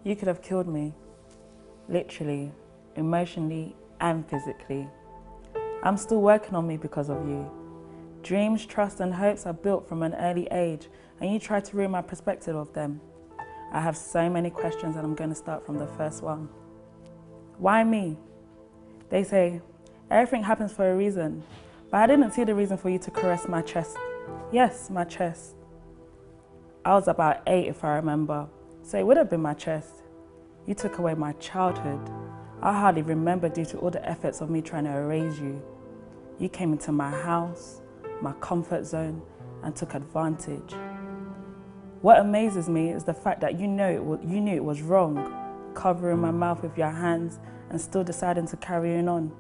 You could have killed me, literally, emotionally and physically. I'm still working on me because of you. Dreams, trust and hopes are built from an early age, and you try to ruin my perspective of them. I have so many questions, and I'm going to start from the first one. Why me? They say, everything happens for a reason, but I didn't see the reason for you to caress my chest. Yes, my chest. I was about 8 if I remember, so it would have been my chest. You took away my childhood. I hardly remember due to all the efforts of me trying to erase you. You came into my house, my comfort zone, and took advantage. What amazes me is the fact that you knew it was wrong, covering my mouth with your hands and still deciding to carry on.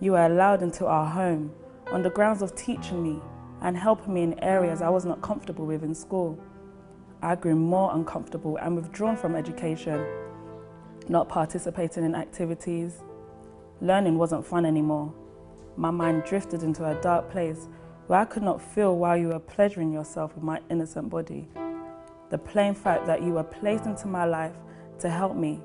You were allowed into our home on the grounds of teaching me and helping me in areas I was not comfortable with in school. I grew more uncomfortable and withdrawn from education, not participating in activities. Learning wasn't fun anymore. My mind drifted into a dark place where I could not feel while you were pleasuring yourself with my innocent body. The plain fact that you were placed into my life to help me,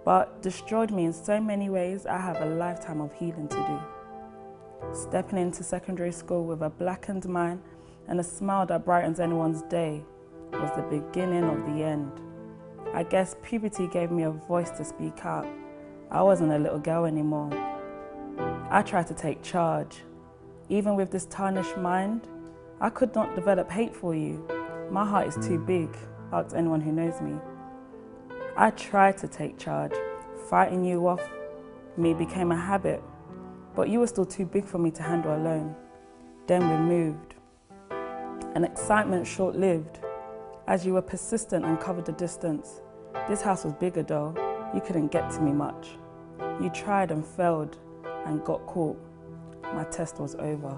but destroyed me in so many ways, I have a lifetime of healing to do. Stepping into secondary school with a blackened mind and a smile that brightens anyone's day was the beginning of the end. I guess puberty gave me a voice to speak out. I wasn't a little girl anymore. I tried to take charge. Even with this tarnished mind, I could not develop hate for you. My heart is too big, ask anyone who knows me. I tried to take charge. Fighting you off me became a habit, but you were still too big for me to handle alone. Then we moved. An excitement short-lived, as you were persistent and covered the distance. This house was bigger though, you couldn't get to me much. You tried and failed and got caught. My test was over.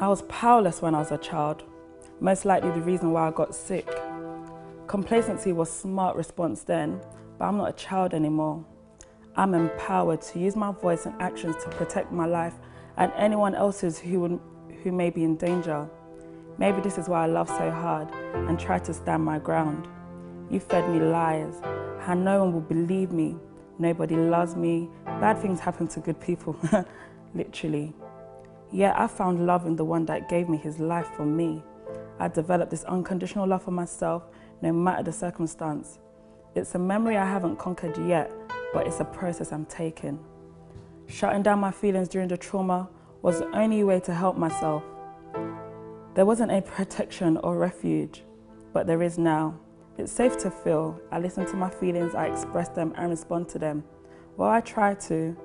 I was powerless when I was a child, most likely the reason why I got sick. Complacency was a smart response then, but I'm not a child anymore. I'm empowered to use my voice and actions to protect my life and anyone else's who may be in danger. Maybe this is why I love so hard and try to stand my ground. You fed me lies, how no one will believe me, nobody loves me, bad things happen to good people, literally. Yet I found love in the one that gave me his life for me. I developed this unconditional love for myself, no matter the circumstance. It's a memory I haven't conquered yet, but it's a process I'm taking. Shutting down my feelings during the trauma was the only way to help myself. There wasn't a protection or refuge, but there is now. It's safe to feel. I listen to my feelings, I express them and respond to them. Well, I try to.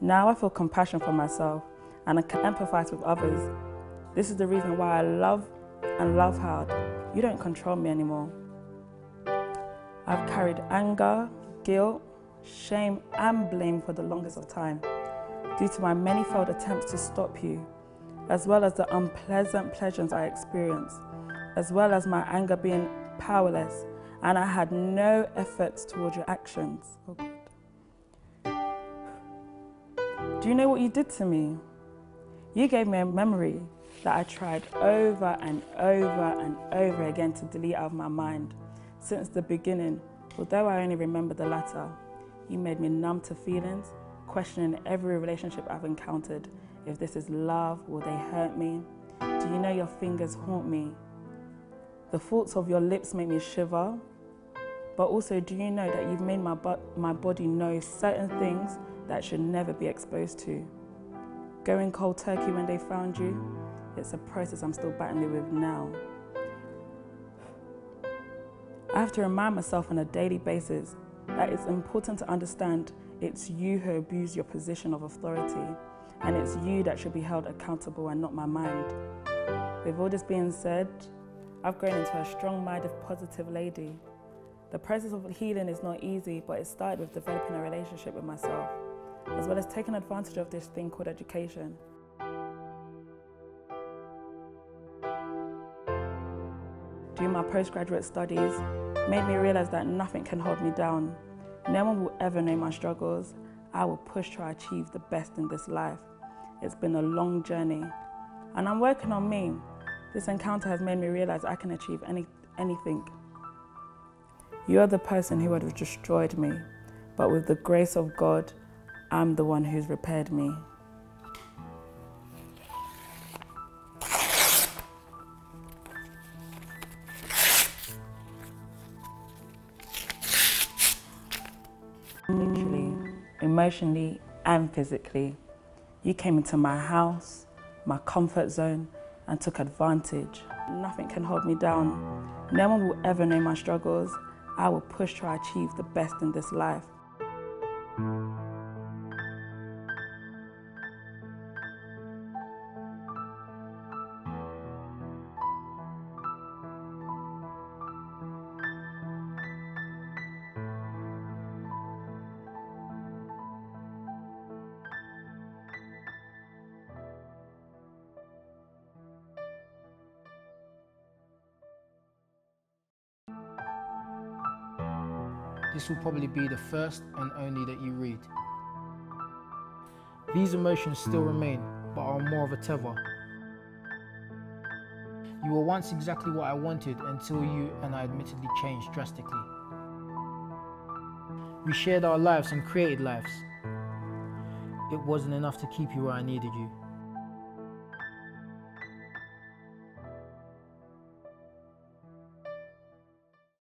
Now I feel compassion for myself and I can empathize with others. This is the reason why I love and love hard. You don't control me anymore. I've carried anger, guilt, shame and blame for the longest of time due to my many failed attempts to stop you, as well as the unpleasant pleasures I experienced, as well as my anger being powerless, and I had no efforts towards your actions. Oh God. Do you know what you did to me? You gave me a memory that I tried over and over and over again to delete out of my mind. Since the beginning, although I only remember the latter, you made me numb to feelings, questioning every relationship I've encountered. If this is love, will they hurt me? Do you know your fingers haunt me? The thoughts of your lips make me shiver. But also, do you know that you've made my body know certain things that should never be exposed to? Going cold turkey when they found you, it's a process I'm still battling with now. I have to remind myself on a daily basis that it's important to understand it's you who abuse your position of authority, and it's you that should be held accountable and not my mind. With all this being said, I've grown into a strong-minded, positive lady. The process of healing is not easy, but it started with developing a relationship with myself, as well as taking advantage of this thing called education. Doing my postgraduate studies made me realize that nothing can hold me down. No one will ever know my struggles. I will push to achieve the best in this life. It's been a long journey, and I'm working on me. This encounter has made me realize I can achieve anything. You're the person who would have destroyed me, but with the grace of God, I'm the one who's repaired me. Literally, emotionally, and physically. You came into my house, my comfort zone, and took advantage. Nothing can hold me down. No one will ever know my struggles. I will push to achieve the best in this life. This will probably be the first and only that you read. These emotions still remain, but are more of a tether. You were once exactly what I wanted until you and I admittedly changed drastically. We shared our lives and created lives. It wasn't enough to keep you where I needed you.